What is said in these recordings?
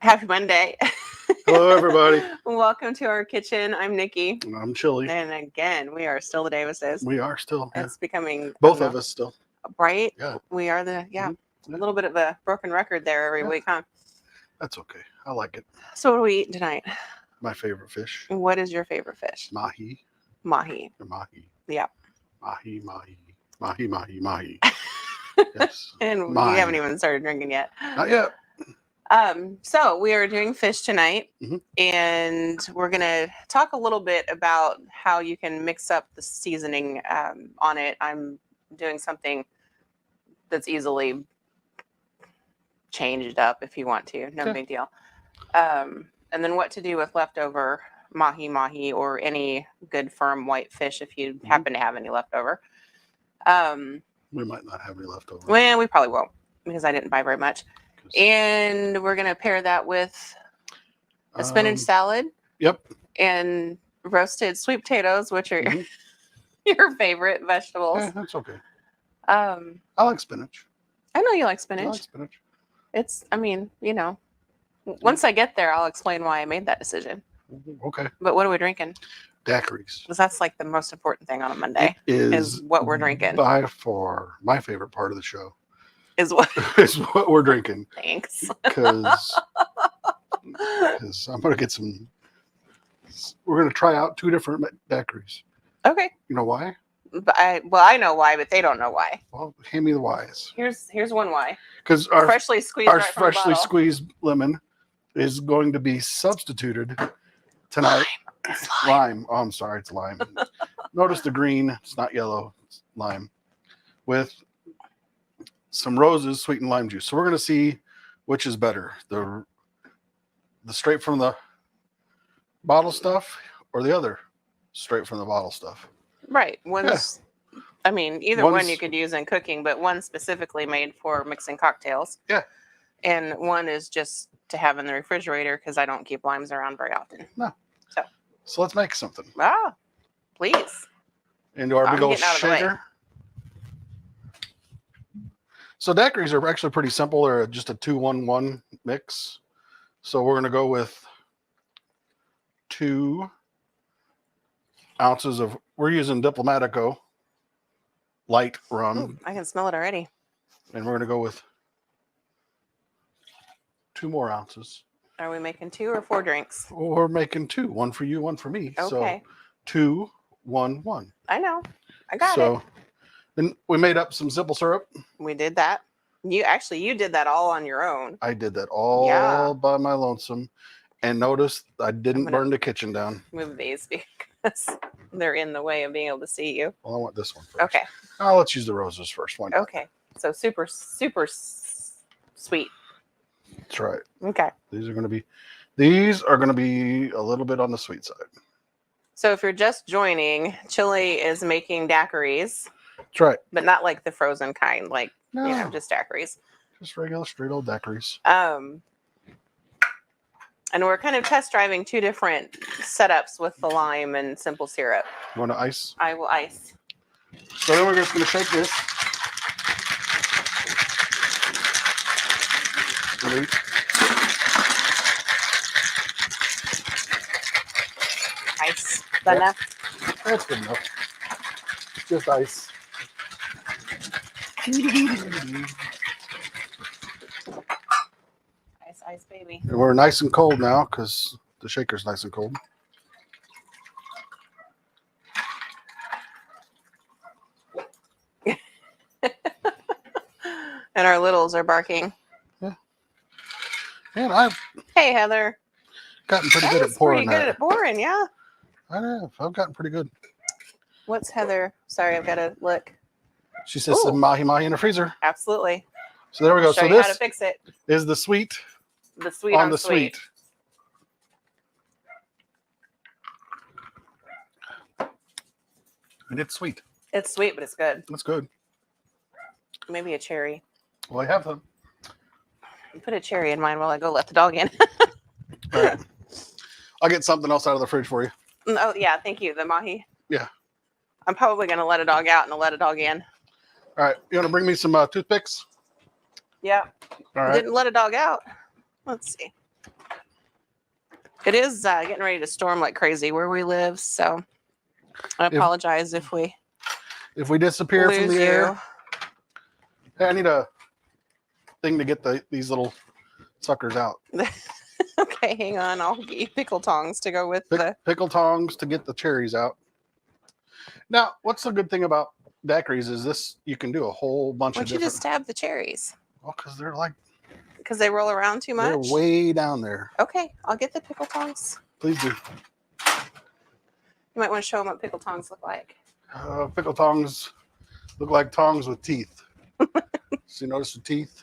Happy Monday. Hello, everybody. Welcome to our kitchen. I'm Nikki. And I'm Chili. And again, we are still the Davises. We are still. It's becoming both of us still. Right? Yeah. We are the Mm-hmm. a little bit of a broken record there every week, huh? That's okay. I like it. So what are we eating tonight? My favorite fish. What is your favorite fish? Mahi. Mahi. Mahi. Yeah. Mahi, mahi. Mahi, mahi, mahi. Yes. And we haven't even started drinking yet. Not yet. So we are doing fish tonight, mm-hmm. and we're going to talk a little bit about how you can mix up the seasoning on it. I'm doing something that's easily changed up if you want to. No big deal. And then what to do with leftover mahi mahi or any good firm white fish if you happen to have any leftover. We might not have any leftover. Well, we probably won't because I didn't buy very much. And we're going to pair that with a spinach salad. Yep. And roasted sweet potatoes, which are your favorite vegetables. Yeah, that's okay. I like spinach. I know you like spinach. I like spinach. It's, once I get there, I'll explain why I made that decision. Okay. But what are we drinking? Daiquiris. Because that's like the most important thing on a Monday. Is what we're drinking. By far, my favorite part of the show. Is what we're drinking. Thanks. Because I'm going to get some. We're going to try out 2 different daiquiris. Okay. You know why? But I know why, but they don't know why. Well, hand me the whys. Here's one why. Because our freshly squeezed lemon is going to be substituted tonight. Lime. Oh, I'm sorry, it's lime. Notice the green. It's not yellow. It's lime. With some roses, sweetened lime juice. So we're going to see which is better, the straight from the bottle stuff or the other straight from the bottle stuff. Right. One's, either one you could use in cooking, but one specifically made for mixing cocktails. Yeah. And one is just to have in the refrigerator because I don't keep limes around very often. No. So let's make something. Ah, please. Into our big old shaker. So daiquiris are actually pretty simple. They're just a 2-1-1 mix. So we're going to go with 2 ounces of, we're using Diplomatico light rum. Ooh, I can smell it already. And we're going to go with 2 more ounces. Are we making 2 or 4 drinks? We're making 2. 1 for you, 1 for me. Okay. So 2, 1, 1. I know. I got it. So then we made up some simple syrup. We did that. You did that all on your own. I did that all by my lonesome. And notice I didn't burn the kitchen down. Move these because they're in the way of being able to see you. Well, I want this one first. Okay. Oh, let's use the roses first. Why not? Okay. So super, super sweet. That's right. Okay. These are going to be a little bit on the sweet side. So if you're just joining, Chili is making daiquiris. That's right. But not like the frozen kind, like just daiquiris. Just regular straight old daiquiris. And we're kind of test driving 2 different setups with the lime and simple syrup. You want to ice? I will ice. So then we're just going to shake this. Ice. Is that enough? That's good enough. Just ice. Ice, baby. And we're nice and cold now because the shaker's nice and cold. And our littles are barking. Yeah. And I've Heather. Gotten pretty good at pouring that. Pretty good at pouring, yeah. I know. I've gotten pretty good. What's Heather? Sorry, I've got to look. She says some mahi mahi in the freezer. Absolutely. So there we go. Show so you this how to fix it. Is the sweet. The sweet on the sweet. And it's sweet. It's sweet, but it's good. It's good. Maybe a cherry. Well, I have them. Put a cherry in mine while I go let the dog in. All right. I'll get something else out of the fridge for you. Oh, yeah. Thank you. The mahi. Yeah. I'm probably going to let a dog out and let a dog in. All right. You want to bring me some toothpicks? Yeah. All right. Didn't let a dog out. Let's see. It is getting ready to storm like crazy where we live, so I apologize if we disappear from lose the you. air. Hey, I need a thing to get these little suckers out. Okay, hang on. I'll get you pickle tongs to go with the Pickle tongs to get the cherries out. Now, what's the good thing about daiquiris is this, you can do a whole bunch Why of don't you different... just stab the cherries? Well, because they're like... Because they roll around too much? They're way down there. Okay, I'll get the pickle tongs. Please do. You might want to show them what pickle tongs look like. Pickle tongs look like tongs with teeth. So you notice the teeth?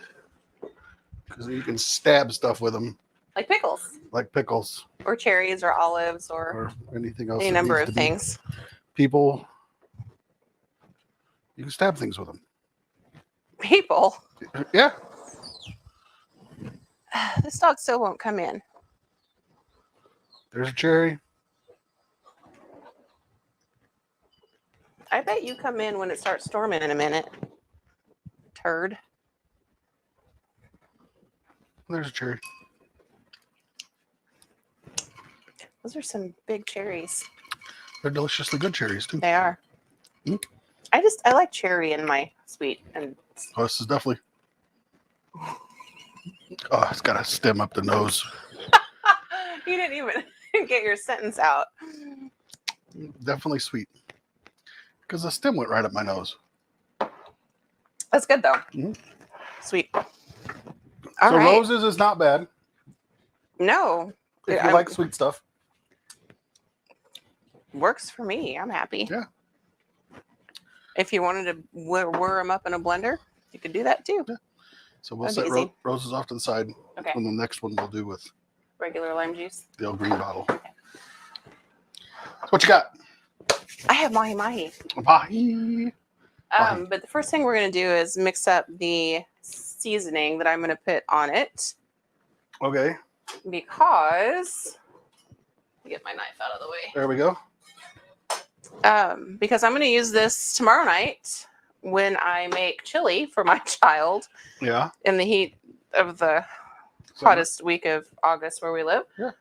Because you can stab stuff with them. Like pickles. Like pickles. Or cherries or olives or anything else. any number of things. People, you can stab things with them. People? Yeah. This dog still won't come in. There's a cherry. I bet you come in when it starts storming in a minute. Turd. There's a cherry. Those are some big cherries. They're deliciously good cherries too. They are. Mm. I like cherry in my sweet. And Oh, this is definitely... Oh, it's got a stem up the nose. You didn't even get your sentence out. Definitely sweet. Because the stem went right up my nose. That's good though. Mm-hmm. Sweet. So roses is not bad. No. If you like sweet stuff. Works for me. I'm happy. Yeah. If you wanted to whir them up in a blender, you could do that too. Yeah. So we'll That'd set be roses off to the side. Okay. And the next one we'll do with Regular lime juice. the old green bottle. Okay. What you got? I have mahi mahi. Mahi. But the first thing we're going to do is mix up the seasoning that I'm going to put on it. Okay. Because, let me get my knife out of the way. There we go. Because I'm going to use this tomorrow night when I make chili for my child. Yeah. In the heat of the hottest week of August where we live. Yeah.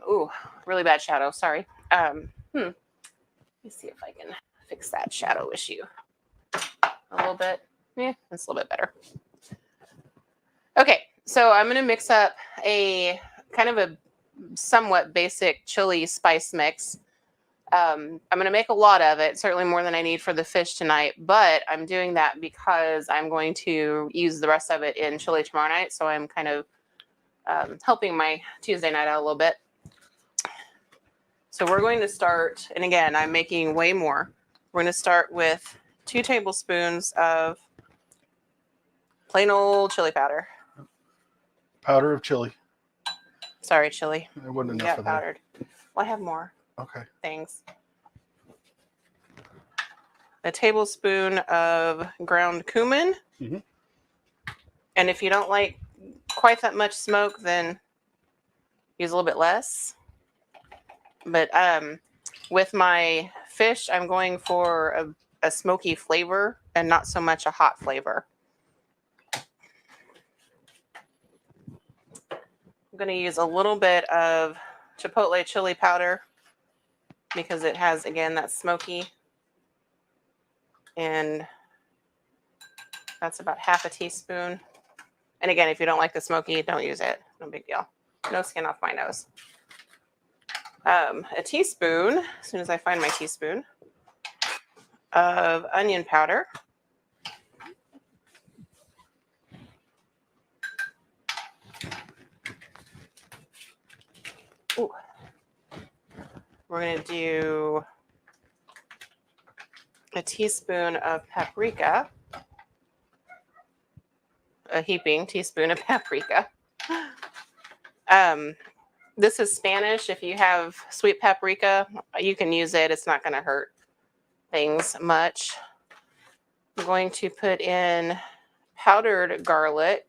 Ooh, really bad shadow. Sorry. Let me see if I can fix that shadow issue. A little bit. Yeah, that's a little bit better. Okay, so I'm going to mix up a kind of a somewhat basic chili spice mix. I'm going to make a lot of it, certainly more than I need for the fish tonight, but I'm doing that because I'm going to use the rest of it in chili tomorrow night, so I'm kind of helping my Tuesday night out a little bit. So we're going to start, and again, I'm making way more. We're going to start with 2 tablespoons of plain old chili powder. Powder of chili. Sorry, chili. It wasn't enough of that. Powdered. Well, I have more. Okay. Things. A tablespoon of ground cumin. Mm-hmm. And if you don't like quite that much smoke, then use a little bit less. But with my fish, I'm going for a smoky flavor and not so much a hot flavor. I'm going to use a little bit of chipotle chili powder because it has, again, that smoky. And that's about half a teaspoon. And again, if you don't like the smoky, don't use it. No big deal. No skin off my nose. A teaspoon, as soon as I find my teaspoon, of onion powder. Ooh. We're going to do a teaspoon of paprika, a heaping teaspoon of paprika. This is Spanish. If you have sweet paprika, you can use it. It's not going to hurt things much. I'm going to put in powdered garlic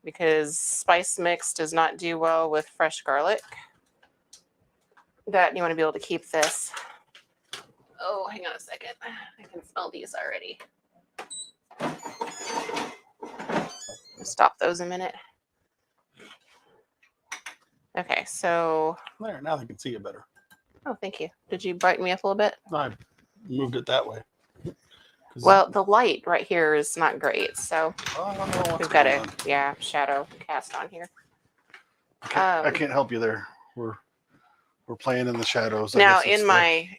because spice mix does not do well with fresh garlic. That you want to be able to keep this. Oh, hang on a second. I can smell these already. Stop those a minute. Okay, so There, now they can see it better. oh, thank you. Did you brighten me up a little bit? I moved it that way. Well, the light right here is not great, so I don't know what's we've got going a on. shadow cast on here. I can't help you there. We're playing in the shadows. I Now guess it's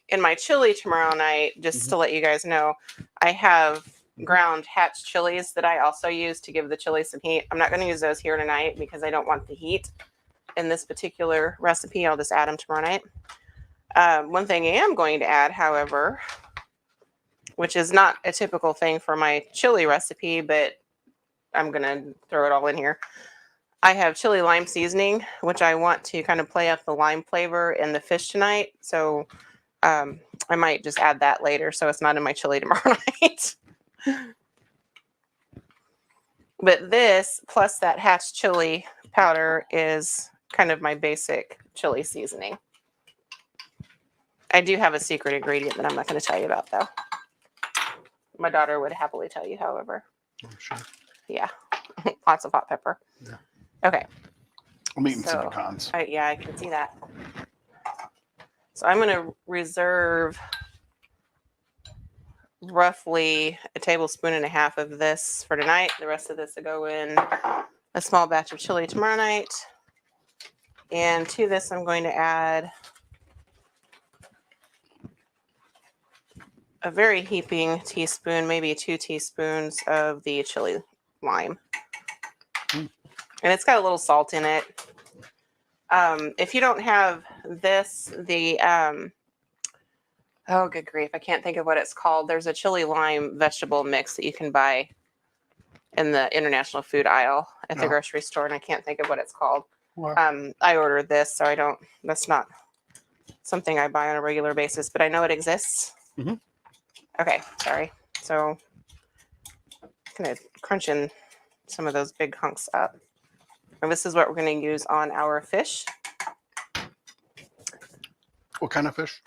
in my chili tomorrow night, just to let you guys know, I have ground hatch chilies that I also use to give the chili some heat. I'm not going to use those here tonight because I don't want the heat in this particular recipe. I'll just add them tomorrow night. One thing I am going to add, however, which is not a typical thing for my chili recipe, but I'm going to throw it all in here. I have chili lime seasoning, which I want to kind of play up the lime flavor in the fish tonight. So I might just add that later so it's not in my chili tomorrow night. But this plus that hatch chili powder is kind of my basic chili seasoning. I do have a secret ingredient that I'm not going to tell you about, though. My daughter would happily tell you, however. I'm sure. Yeah, lots of hot pepper. Yeah. Okay. I'm eating some pecans. Yeah, I can see that. So I'm going to reserve roughly a tablespoon and a half of this for tonight. The rest of this will go in a small batch of chili tomorrow night. And to this, I'm going to add a very heaping teaspoon, maybe 2 teaspoons of the chili lime. And it's got a little salt in it. If you don't have this, oh, good grief, I can't think of what it's called. There's a chili lime vegetable mix that you can buy in the international food aisle at the grocery store, and I can't think of what it's called. I ordered this, so that's not something I buy on a regular basis, but I know it exists. Mm-hmm. Okay, sorry. So I'm going to crunch in some of those big hunks up. And this is what we're going to use on our fish. What kind of fish?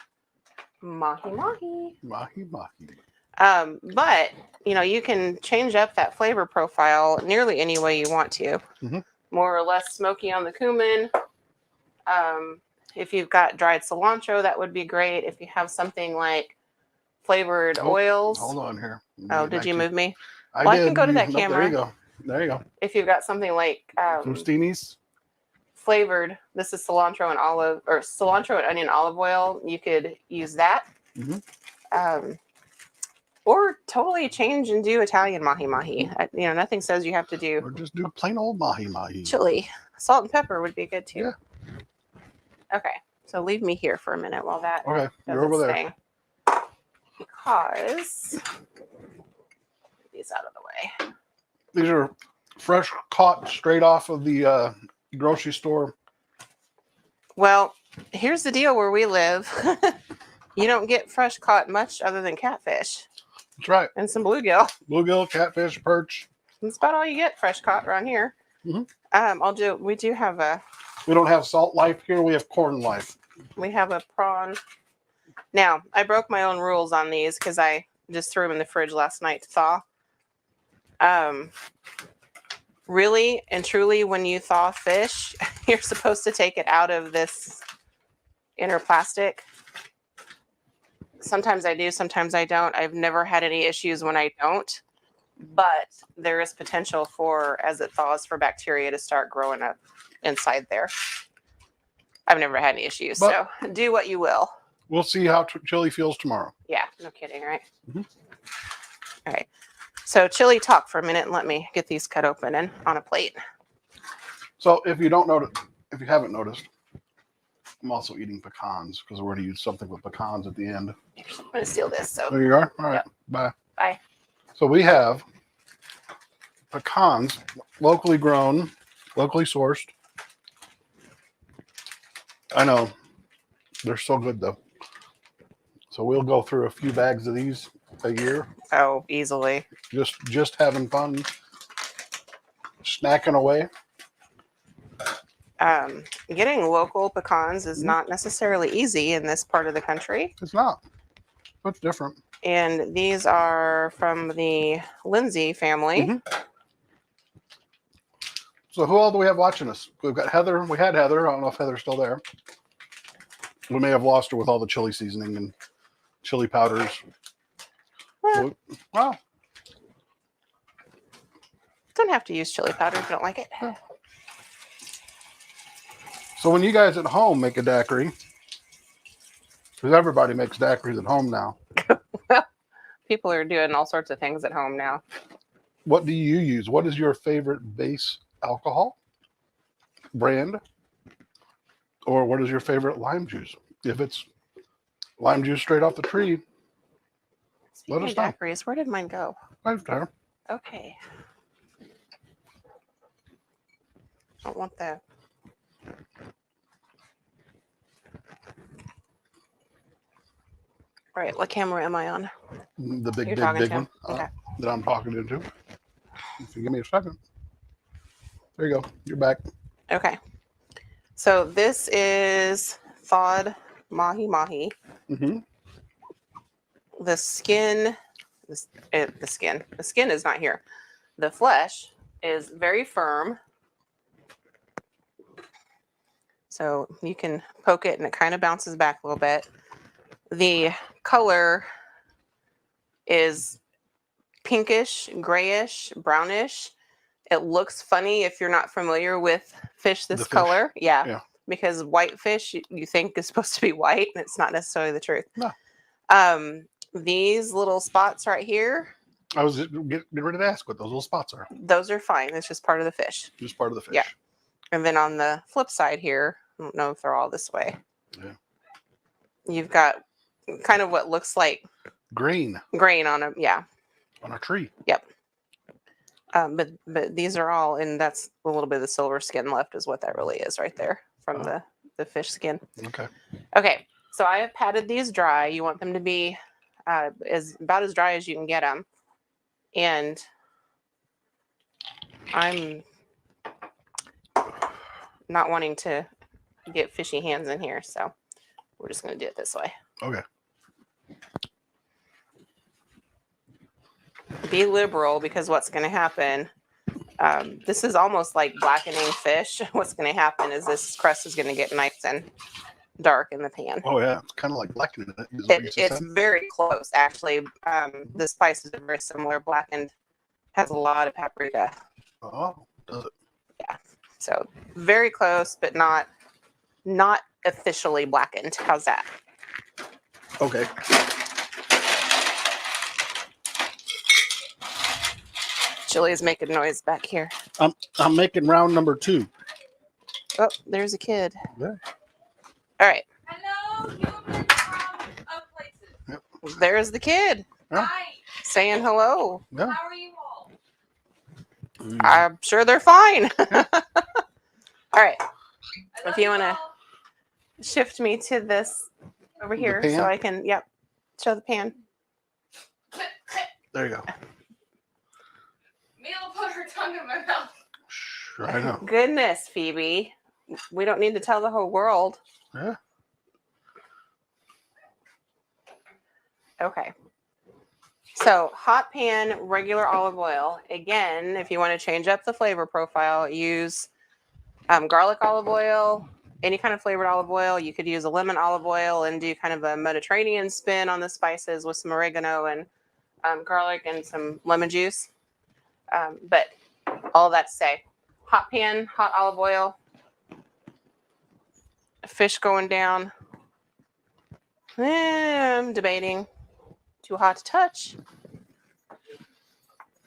Mahi mahi. Mahi mahi. But you can change up that flavor profile nearly any way you want to. Mm-hmm. More or less smoky on the cumin. If you've got dried cilantro, that would be great. If you have something like flavored oils. Hold on here. Oh, did you move me? I did. I can go to that camera. There you go. There you go. If you've got something like Fustinis. Flavored, this is cilantro and onion olive oil. You could use that. Mm-hmm. Or totally change and do Italian mahi mahi. Nothing says you have to do. Or just do plain old mahi mahi. Chili. Salt and pepper would be good too. Yeah. Okay. So leave me here for a minute while that Okay. does You're over its there. thing. Because get these out of the way. These are fresh caught straight off of the grocery store. Well, here's the deal where we live. You don't get fresh caught much other than catfish. That's right. And some bluegill. Bluegill, catfish, perch. That's about all you get fresh caught around here. Mm-hmm. We do have we don't have salt life here. We have corn life. we have a prawn. Now, I broke my own rules on these because I just threw them in the fridge last night to thaw. Really and truly, when you thaw fish, you're supposed to take it out of this inner plastic. Sometimes I do, sometimes I don't. I've never had any issues when I don't, but there is potential for, as it thaws, for bacteria to start growing up inside there. I've never had any issues, so do what you will. We'll see how chili feels tomorrow. Yeah, no kidding, right? Mm-hmm. All right. So chili talk for a minute and let me get these cut open and on a plate. So if you haven't noticed, I'm also eating pecans because we're going to use something with pecans at the end. I'm going to steal this. So There you are. All right. Yep. Bye. Bye. So we have pecans, locally grown, locally sourced. I know. They're so good, though. So we'll go through a few bags of these a year. Oh, easily. Just having fun, snacking away. Getting local pecans is not necessarily easy in this part of the country. It's not. It's different. And these are from the Lindsay family. Mm-hmm. So who all do we have watching us? We've got Heather. We had Heather. I don't know if Heather's still there. We may have lost her with all the chili seasoning and chili powders. Well, Wow. don't have to use chili powder if you don't like it. So when you guys at home make a daiquiri, because everybody makes daiquiris at home now, People are doing all sorts of things at home now. what do you use? What is your favorite base alcohol brand? Or what is your favorite lime juice? If it's lime juice straight off the tree, Speaking let us of know. daiquiris, where did mine go? Right there. Okay. I don't want that. All right, what camera am I on? The big, You're big, talking big to one Okay. that I'm talking into. If you give me a second. There you go. You're back. Okay. So this is thawed mahi mahi. Mm-hmm. The skin, the skin is not here. The flesh is very firm. So you can poke it and it kind of bounces back a little bit. The color is pinkish, grayish, brownish. It looks funny if you're not familiar with fish this The fish. color. Yeah. Yeah. Because white fish you think is supposed to be white and it's not necessarily the truth. No. These little spots right here, I was getting ready to ask what those little spots are. those are fine. It's just part of the fish. Just part of the fish. Yeah. And then on the flip side here, I don't know if they're all this way. Yeah. You've got kind of what looks like Grain grain on a on a tree. Yep. But these are all, and that's a little bit of the silver skin left is what that really is right there from the fish skin. Okay. Okay, so I have patted these dry. You want them to be about as dry as you can get them. And I'm not wanting to get fishy hands in here, so we're just going to do it this way. Okay. Be liberal, because what's going to happen, this is almost like blackening fish. What's going to happen is this crust is going to get nice and dark in the pan. Oh yeah, it's kind of like blackening it. Is what you just It's said? very close, actually. The spices are very similar. Blackened has a lot of paprika. Oh, does it? Yeah, so very close, but not officially blackened. How's that? Okay. Chili is making noise back here. I'm making round number 2. Oh, there's a kid. Yeah. All right, Hello, humans from other places. there's the kid Yeah. Hi, saying hello. Yeah. how are you all? I'm sure they're fine. All right, I If you love wanna- all. shift me to this over The here pan? so I can, show the pan. There you go. Mila put her tongue in my mouth. Sure, I know. Goodness, Phoebe. We don't need to tell the whole world. Yeah. Okay. So hot pan, regular olive oil. Again, if you want to change up the flavor profile, use garlic olive oil, any kind of flavored olive oil. You could use a lemon olive oil and do kind of a Mediterranean spin on the spices with some oregano and garlic and some lemon juice. But all that to say, hot pan, hot olive oil, fish going down. I'm debating. Too hot to touch.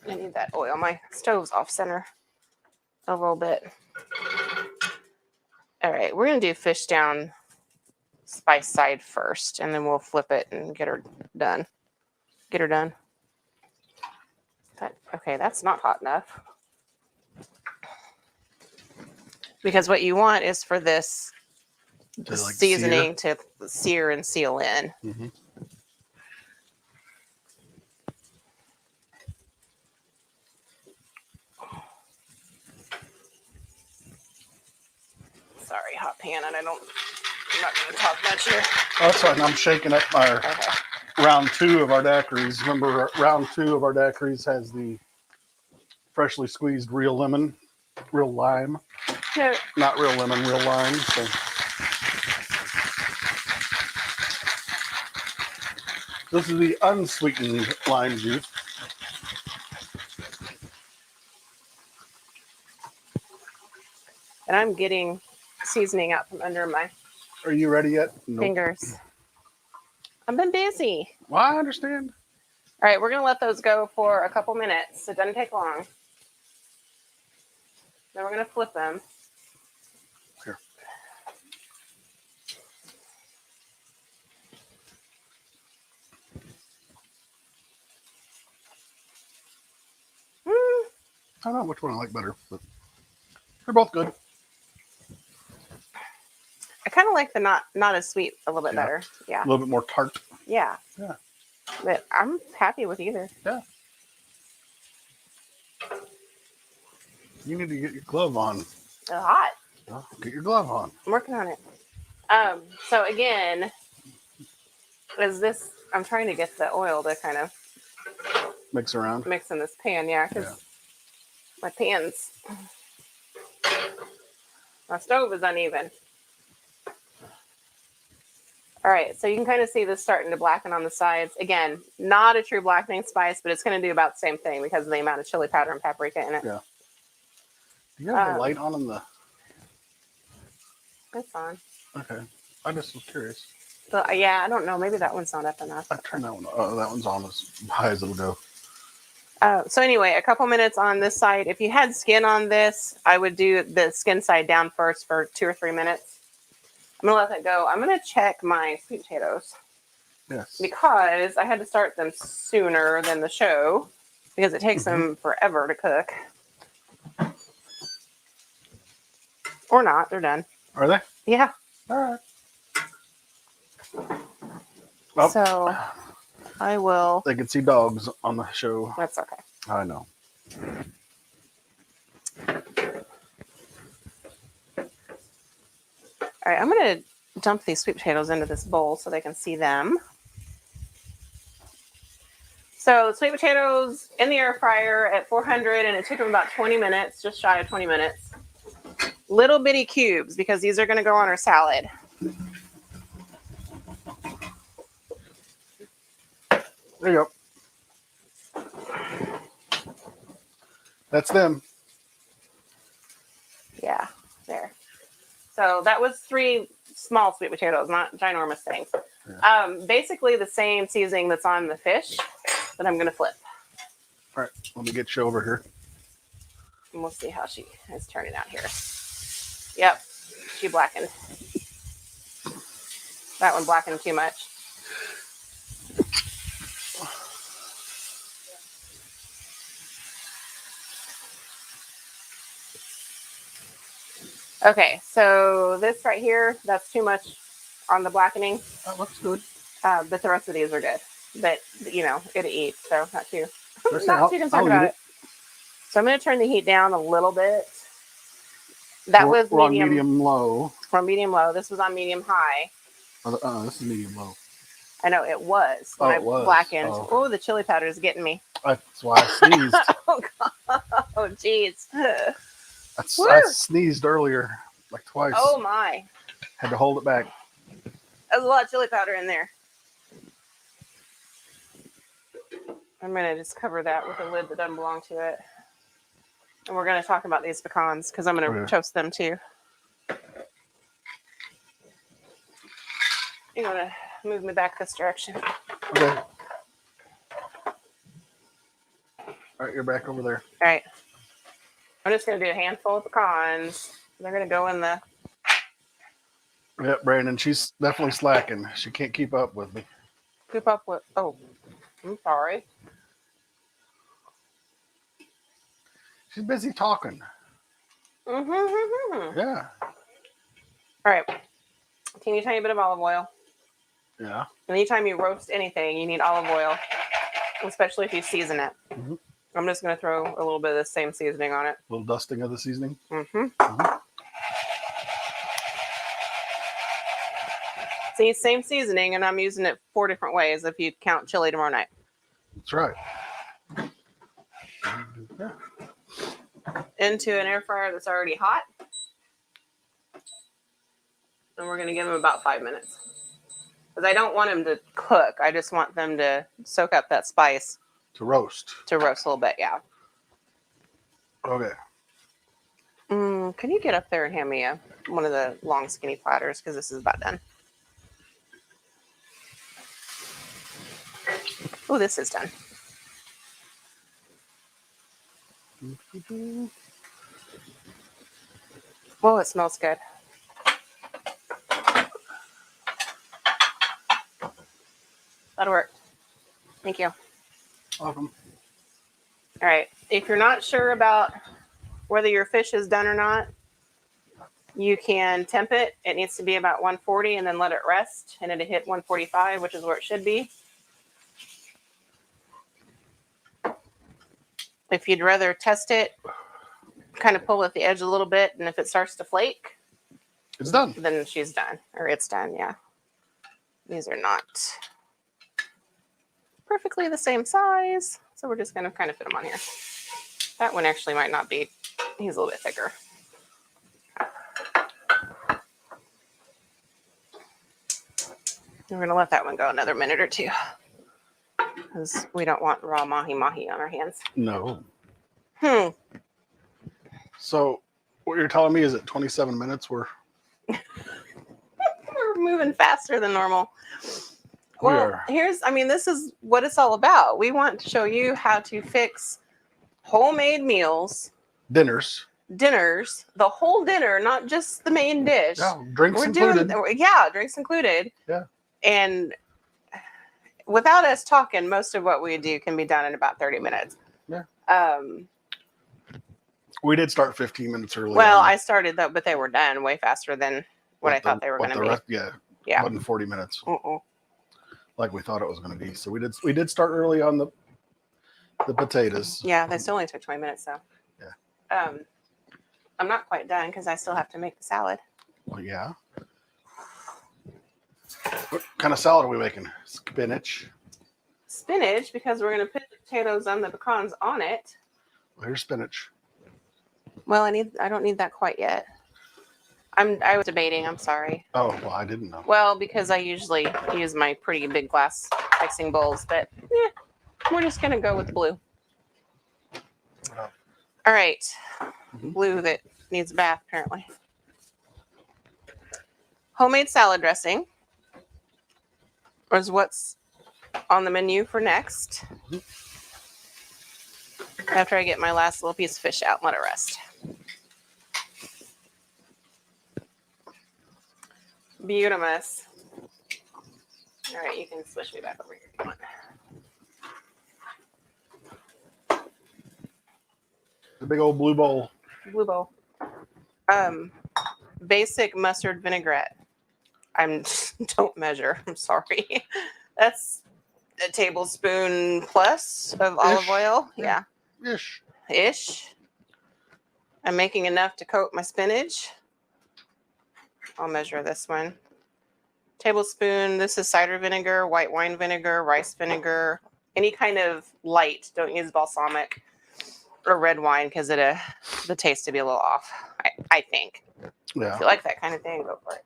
I need that oil. My stove's off center a little bit. All right, we're gonna do fish down spice side first, and then we'll flip it and get her done. Get her done. Okay, that's not hot enough. Because what you want is for this To, like, seasoning to sear and seal in. Mm-hmm. Sorry, hot pan, and I'm not going to talk much here. That's fine. I'm shaking up our Okay. round 2 of our daiquiris. Remember, round 2 of our daiquiris has the freshly squeezed real lemon real lime. No, Not real lemon, real lime. So. This is the unsweetened lime juice. and I'm getting seasoning out from under my Are you ready yet? Nope. fingers. I've been busy. Well, I understand. All right, we're going to let those go for a couple minutes. It doesn't take long. Then we're going to flip them. Here. I don't know which one I like better, but they're both good. I kind of like the not as sweet a little bit better. Yeah. A little bit more tart. Yeah. Yeah. But I'm happy with either. Yeah. You need to get your glove on. It's hot. Oh, get your glove on. I'm working on it. So again, I'm trying to get the oil to kind of Mix around. mix in this pan, yeah, because my stove is uneven. All right, so you can kind of see this starting to blacken on the sides. Again, not a true blackening spice, but it's going to do about the same thing because of the amount of chili powder and paprika in it. Yeah. Do you have the light on in the... It's on. Okay. I just was curious. So, yeah, I don't know. Maybe that one's not up enough. I turned that one. Oh, that one's on as high as it'll go. So anyway, a couple minutes on this side. If you had skin on this, I would do the skin side down first for 2 or 3 minutes. I'm going to let that go. I'm going to check my sweet potatoes Yes. because I had to start them sooner than the show because it takes them forever to cook. Or not. They're done. Are they? Yeah. All right. Oh, So I will. they can see dogs on the show. That's okay. I know. All right. I'm going to dump these sweet potatoes into this bowl so they can see them. So sweet potatoes in the air fryer at 400, and it took them about 20 minutes, just shy of 20 minutes. Little bitty cubes because these are going to go on our salad. There you go. That's them. Yeah, there. So that was 3 small sweet potatoes, not ginormous things. Yeah. Basically the same seasoning that's on the fish that I'm going to flip. All right. Let me get you over here. And we'll see how she is turning out here. Yep, she blackened. That one blackened too much. Okay, so this right here, that's too much on the blackening. That looks good. But the rest of these are good. But, you know, it'll eat, so not too, Let's see, not too concerned about eat it. So I'm going to turn the heat down a little bit. That was we're on medium. medium low. From medium low. This was on medium high. This is medium low. I know it was when I it was. blackened. Oh. Oh, the chili powder is getting me. That's why I sneezed. Oh, God. Oh, jeez. I sneezed earlier, like twice. Oh, my. Had to hold it back. There's a lot of chili powder in there. I'm going to just cover that with a lid that doesn't belong to it. And we're going to talk about these pecans because I'm going to toast them too. You're going to move me back this direction. Okay. All right, you're back over there. All right. I'm just going to do a handful of pecans. They're going to go in the... Yep, Brandon, she's definitely slacking. She can't keep up with me. Keep up with... Oh, I'm sorry. She's busy talking. Mm-hmm. Yeah. All right. Teeny tiny bit of olive oil. Yeah. Anytime you roast anything, you need olive oil, especially if you season it. Mm-hmm. I'm just going to throw a little bit of the same seasoning on it. A little dusting of the seasoning. Mm-hmm. Mm-hmm. See, same seasoning, and I'm using it 4 different ways if you count chili tomorrow night. That's right. Yeah. into an air fryer that's already hot. And we're going to give them about 5 minutes. Because I don't want them to cook. I just want them to soak up that spice. To roast. To roast a little bit, yeah. Okay. Can you get up there and hand me one of the long skinny platters? Because this is about done. Oh, this is done. Whoa, it smells good. That'll work. Thank you. Welcome. All right. If you're not sure about whether your fish is done or not, you can temp it. It needs to be about 140 and then let it rest. And it'll hit 145, which is where it should be. If you'd rather test it, kind of pull at the edge a little bit. And if it starts to flake, it's done. Then she's done. Or it's done, yeah. These are not perfectly the same size. So we're just going to kind of fit them on here. That one actually might not be. He's a little bit thicker. We're going to let that one go another minute or two. Because we don't want raw mahi-mahi on our hands. No. So what you're telling me is at 27 minutes we're moving faster than normal. We Well, are. this is what it's all about. We want to show you how to fix homemade meals, dinners. dinners, the whole dinner, not just the main dish. Yeah, drinks included. Drinks included. Yeah. And without us talking, most of what we do can be done in about 30 minutes. Yeah. We did start 15 minutes early. Well, I started though, but they were done way faster than what I thought they were going to be. Yeah. Wasn't 40 minutes. Like we thought it was going to be. So we did start early on the potatoes. Yeah, they still only took 20 minutes though. Yeah. I'm not quite done because I still have to make the salad. Well, yeah. What kind of salad are we making? Spinach. Spinach, because we're going to put the potatoes and the pecans on it. Well, here's spinach. Well, I don't need that quite yet. I was debating. I'm sorry. Oh, well, I didn't know. Well, because I usually use my pretty big glass mixing bowls, but we're just going to go with the blue. All right. Blue that needs a bath, apparently. Homemade salad dressing is what's on the menu for next. After I get my last little piece of fish out and let it rest. Beautimous. All right, you can switch me back over here if you want. The big old blue bowl. Blue bowl. Basic mustard vinaigrette. Don't measure. I'm sorry. That's a tablespoon plus of olive oil. Yeah. Ish. I'm making enough to coat my spinach. I'll measure this one. Tablespoon. This is cider vinegar, white wine vinegar, rice vinegar, any kind of light. Don't use balsamic or red wine because the taste to be a little off. I think. Yeah. If you like that kind of thing, go for it.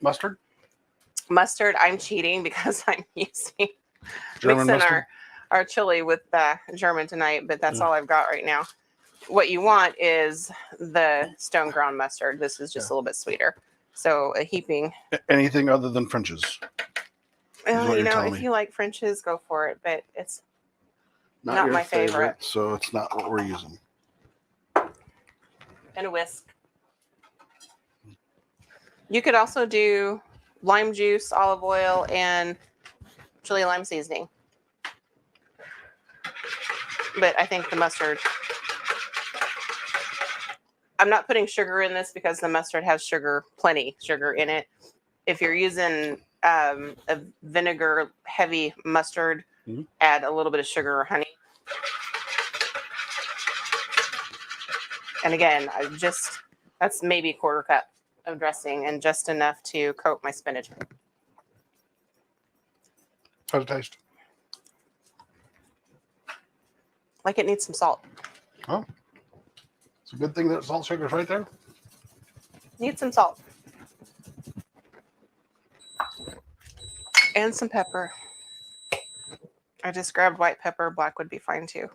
Mustard. Mustard. I'm cheating because I'm using German mixing mustard? our chili with German tonight, but that's all I've got right now. What you want is the stone ground mustard. This is just a little bit sweeter. So a heaping. Anything other than French's? Well, if you like French's, go for it. But it's not your my favorite. So it's not what we're using. And a whisk. You could also do lime juice, olive oil, and chili lime seasoning. But I think the mustard. I'm not putting sugar in this because the mustard has plenty sugar in it. If you're using a vinegar heavy mustard, add a little bit of sugar or honey. And again, that's maybe a quarter cup of dressing and just enough to coat my spinach. How's it taste? Like it needs some salt. Oh, it's a good thing that salt shaker's right there. Need some salt. And some pepper. I just grabbed white pepper. Black would be fine too.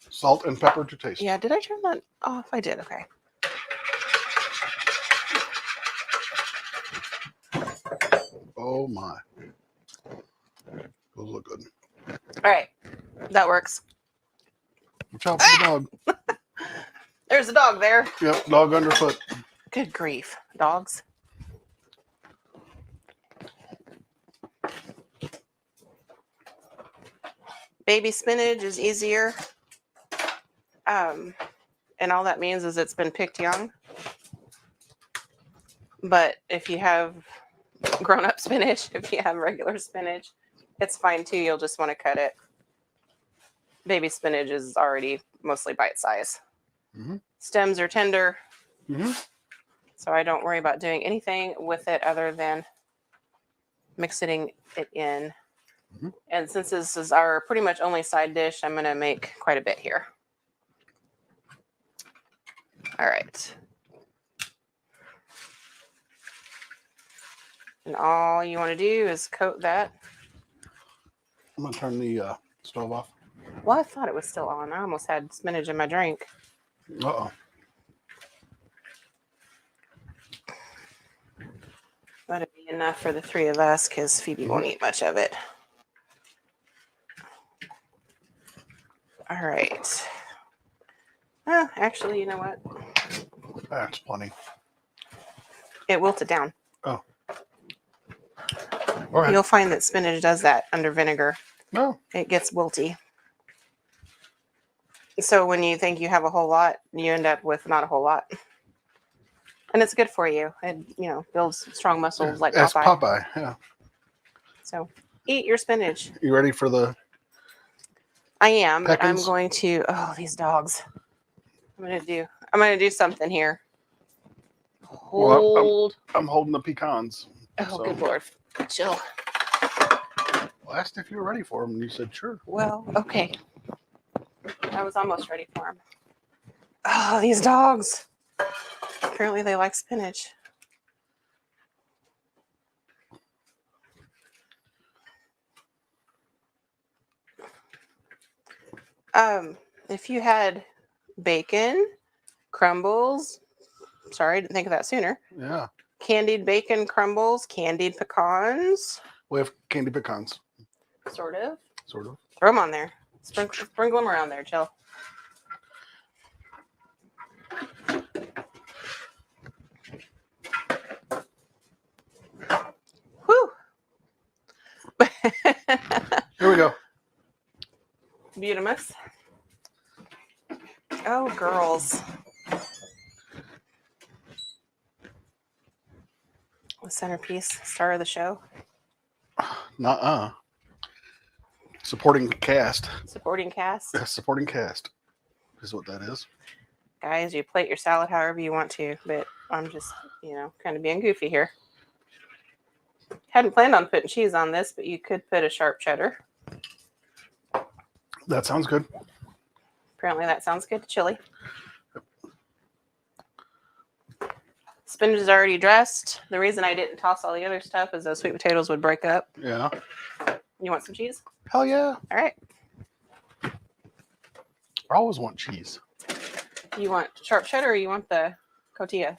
Salt and pepper to taste. Yeah, did I turn that off? I did. Okay. Oh my. Those look good. All right. That works. Watch out for the dog. There's a dog there. Yep, dog underfoot. Good grief. Dogs. Baby spinach is easier. And all that means is it's been picked young. But if you have grown-up spinach, if you have regular spinach, it's fine too. You'll just want to cut it. Baby spinach is already mostly bite size. Mm-hmm. Stems are tender. Mm-hmm. So I don't worry about doing anything with it other than mixing it in. Mm-hmm. And since this is our pretty much only side dish, I'm going to make quite a bit here. All right. And all you want to do is coat that. I'm going to turn the stove off. Well, I thought it was still on. I almost had spinach in my drink. Uh-oh. That'd be enough for the three of us because Phoebe won't eat much of it. All right. Oh, actually, you know what? That's plenty. It wilted down. Oh. All right. You'll find that spinach does that under vinegar. No. It gets wilty. So when you think you have a whole lot, you end up with not a whole lot. And it's good for you. It, builds strong muscles like That's Popeye. Popeye, yeah. So eat your spinach. You ready for the... I am, but I'm Peckins? going to, these dogs. I'm going to do something here. Hold. I'm holding the pecans. Oh, good Lord. Chill. I asked if you were ready for them, and you said sure. Well, okay. I was almost ready for them. Oh, these dogs. Apparently they like spinach. If you had bacon, crumbles, sorry, I didn't think of that sooner. Yeah. Candied bacon crumbles, candied pecans. We have candy pecans. Sort of. Sort of. Throw them on there. Sprinkle them around there, Jill. Whew. Here we go. Beautimus. Oh, girls. The centerpiece, star of the show. Nuh-uh. Supporting cast. Supporting cast. Supporting cast is what that is. Guys, you plate your salad however you want to, but I'm just, kind of being goofy here. Hadn't planned on putting cheese on this, but you could put a sharp cheddar. That sounds good. Apparently that sounds good to chili. Spinach is already dressed. The reason I didn't toss all the other stuff is those sweet potatoes would break up. Yeah. You want some cheese? Hell yeah. All right. I always want cheese. You want sharp cheddar or you want the cotija?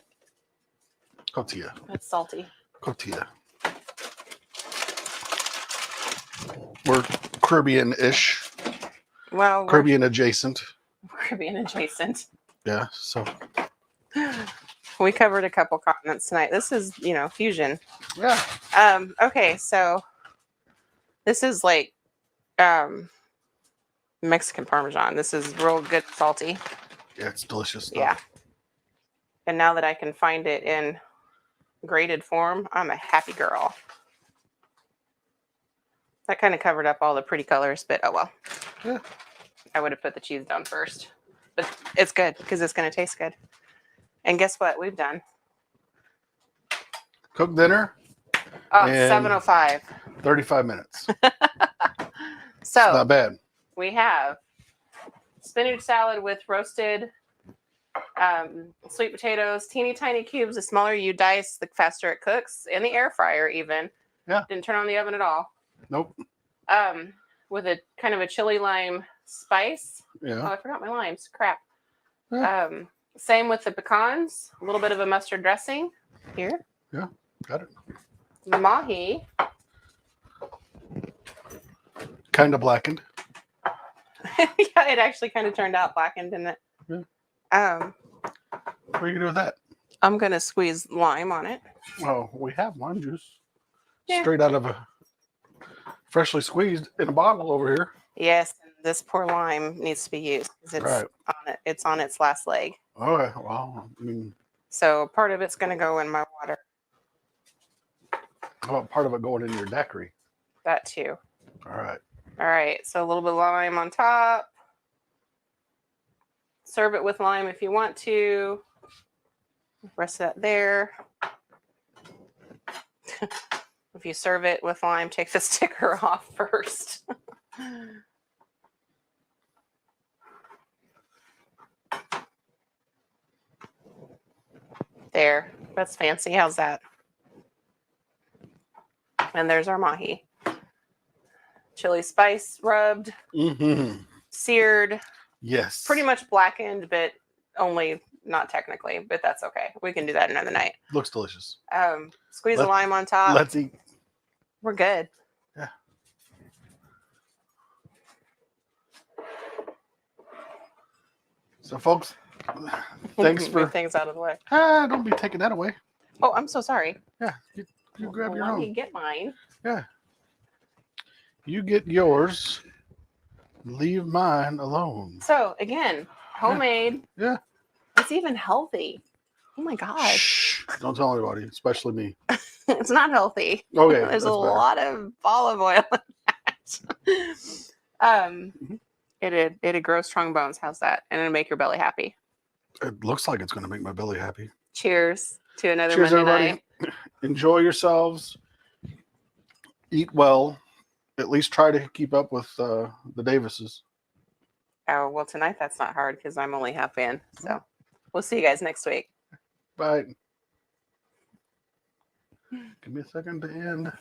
Cotija. That's salty. Cotija. We're Caribbean-ish. Well, we're Caribbean adjacent. Caribbean adjacent. Yeah, so. We covered a couple continents tonight. This is, fusion. Yeah. Okay, so this is like Mexican Parmesan. This is real good salty. Yeah, it's delicious stuff. Yeah. And now that I can find it in grated form, I'm a happy girl. That kind of covered up all the pretty colors, but oh well. Yeah. I would have put the cheese down first. But it's good because it's going to taste good. And guess what we've done? Cook dinner. Oh, And 7:05. 35 minutes. So Not bad. we have spinach salad with roasted sweet potatoes, teeny tiny cubes. The smaller you dice, the faster it cooks. In the air fryer, even. Yeah. Didn't turn on the oven at all. Nope. With a kind of a chili lime spice. Oh, Yeah. I forgot my limes. Crap. Yeah. Same with the pecans. A little bit of a mustard dressing. Here. Got it. The mahi. Kind of blackened. Yeah, it actually kind of turned out blackened, didn't it? Yeah. What are you gonna do with that? I'm gonna squeeze lime on it. Well, we have lime juice. Yeah. Straight out of a freshly squeezed in a bottle over here. Yes, this poor lime needs to be used because it's Right. on it. It's on its last leg. Okay. Well, I mean, So part of it's gonna go in my water. how about part of it going in your daiquiri? That too. All right. All right. So a little bit of lime on top. Serve it with lime if you want to. Rest of that there. If you serve it with lime, take the sticker off first. There. That's fancy. How's that? And there's our mahi. Chili spice rubbed, Mm-hmm. seared, Yes. pretty much blackened, but only not technically, but that's okay. We can do that another night. Looks delicious. Squeeze the lime on top. Let's eat. We're good. Yeah. So, folks, thanks Move for. things out of the way. Don't be taking that away. Oh, I'm so sorry. Yeah, you grab your Let me own. get mine. Yeah. You get yours. Leave mine alone. So again, homemade. Yeah. It's even healthy. Oh my gosh. Shh. Don't tell anybody, especially me. It's not healthy. Okay. There's that's a better. lot of olive oil in that. Mhm. It'd grow strong bones. How's that? And it'll make your belly happy. It looks like it's going to make my belly happy. Cheers to another Cheers, Monday everybody. night. Enjoy yourselves. Eat well. At least try to keep up with the Davises. Oh, well, tonight that's not hard because I'm only half in. So we'll see you guys next week. Bye. Give me a second to end.